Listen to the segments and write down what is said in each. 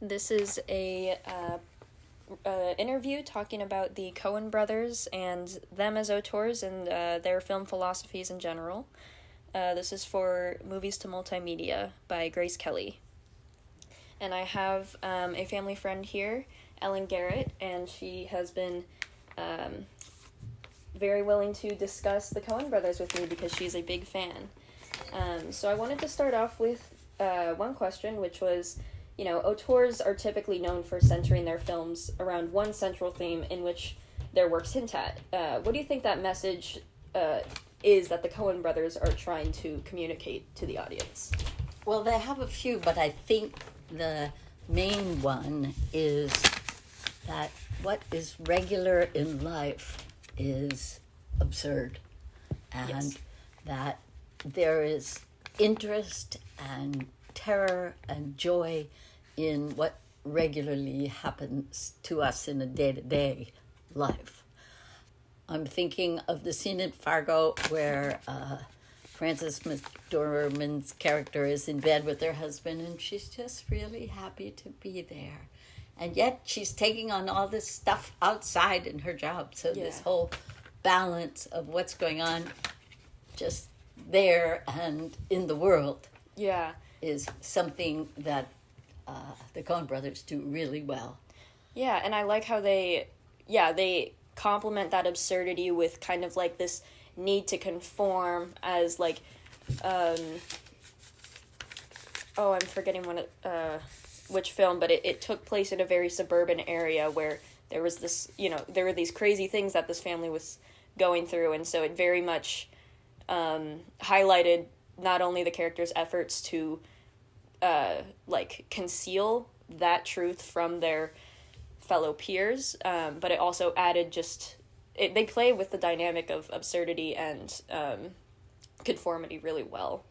This is a interview talking about the Coen brothers and them as auteurs and their film philosophies in general. This is for Movies to Multimedia by Grace Kelly. And I have a family friend here, Ellen Garrett, and she has been very willing to discuss the Coen brothers with me because she's a big fan. So I wanted to start off with one question, which was, auteurs are typically known for centering their films around one central theme in which their works hint at. What do you think that message is that the Coen brothers are trying to communicate to the audience? Well, they have a few, but I think the main one is that what is regular in life is absurd, and Yes. that there is interest and terror and joy in what regularly happens to us in a day-to-day life. I'm thinking of the scene in Fargo where Frances McDormand's character is in bed with her husband and she's just really happy to be there. And yet she's taking on all this stuff outside in her job. So this whole balance of what's going on just there and in the world is something that the Coen brothers do really well. Yeah, and I like how they complement that absurdity with kind of like this need to conform as like, I'm forgetting which film, but it took place in a very suburban area where there was this, there were these crazy things that this family was going through, and so it very much highlighted not only the characters' efforts to conceal that truth from their fellow peers, but it also added they play with the dynamic of absurdity and conformity really well,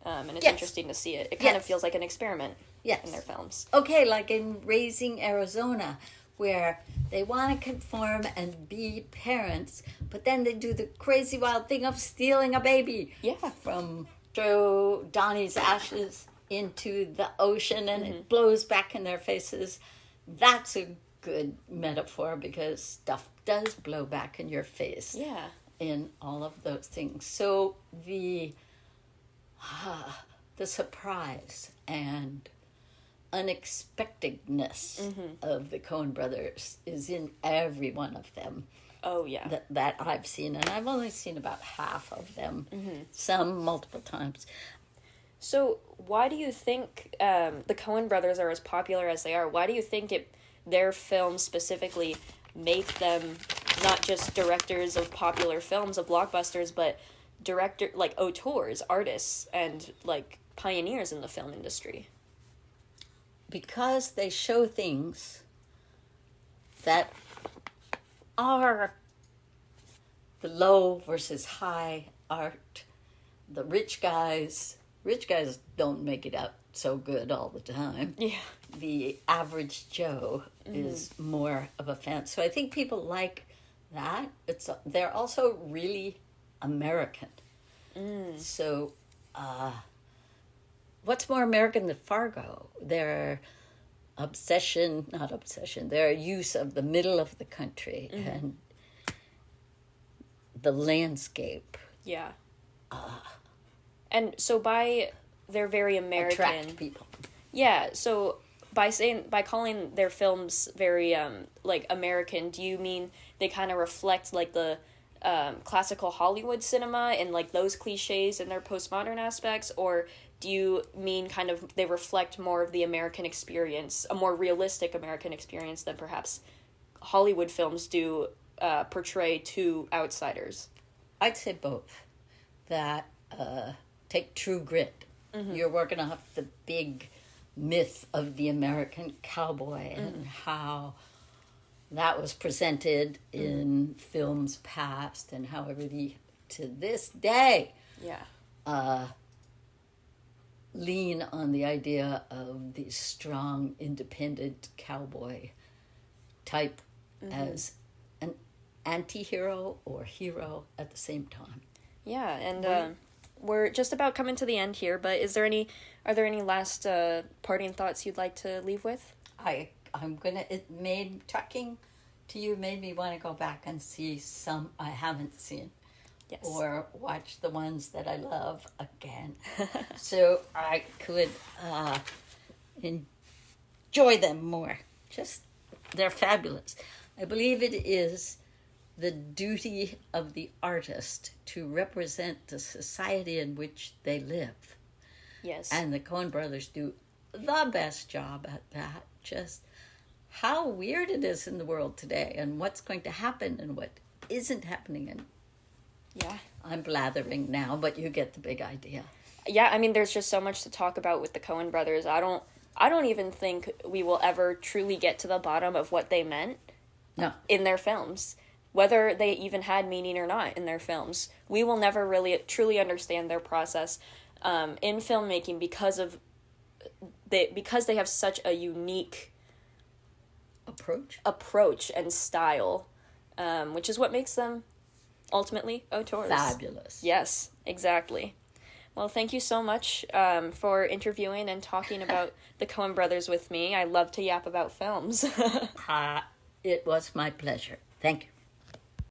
and it's interesting to see it. It kind of feels like an experiment in their films. Okay, like in Raising Arizona, where they want to conform and be parents, but then they do the crazy wild thing of stealing a baby from throw Donnie's ashes into the ocean and it blows back in their faces. That's a good metaphor because stuff does blow back in your face in all of those things. So the surprise and unexpectedness of the Coen brothers is in every one of them. Oh, yeah. That I've seen, and I've only seen about half of them, some multiple times. So why do you think the Coen brothers are as popular as they are? Why do you think their films specifically make them not just directors of popular films, of blockbusters, but auteurs, artists, and pioneers in the film industry? Because they show things that are the low versus high art. The rich guys don't make it out so good all the time. Yeah. The average Joe is more of a fan. So I think people like that. They're also really American. So what's more American than Fargo? Their their use of the middle of the country and the landscape. Yeah. And so they're very American. Attract people. Yeah, so by calling their films very American, do you mean they kind of reflect the classical Hollywood cinema and those cliches and their postmodern aspects, or do you mean kind of they reflect more of the American experience, a more realistic American experience than perhaps Hollywood films do portray to outsiders? I'd say both. That take True Grit. You're working off the big myth of the American cowboy and how that was presented in films past and how everybody to this day lean on the idea of the strong, independent cowboy type as an anti-hero or hero at the same time. Yeah, and we're just about coming to the end here, but are there any last parting thoughts you'd like to leave with? Talking to you made me want to go back and see some I haven't seen. Yes. Or watch the ones that I love again. So I could enjoy them more. They're fabulous. I believe it is the duty of the artist to represent the society in which they live. Yes. And the Coen brothers do the best job at that. Just how weird it is in the world today and what's going to happen and what isn't happening. And yeah. I'm blathering now, but you get the big idea. Yeah, I mean, there's just so much to talk about with the Coen brothers. I don't even think we will ever truly get to the bottom of what they meant in their films. Whether they even had meaning or not in their films. We will never really truly understand their process in filmmaking because they have such a unique approach and style, which is what makes them ultimately auteurs. Fabulous. Yes, exactly. Well, thank you so much for interviewing and talking about the Coen brothers with me. I love to yap about films. It was my pleasure. Thank you.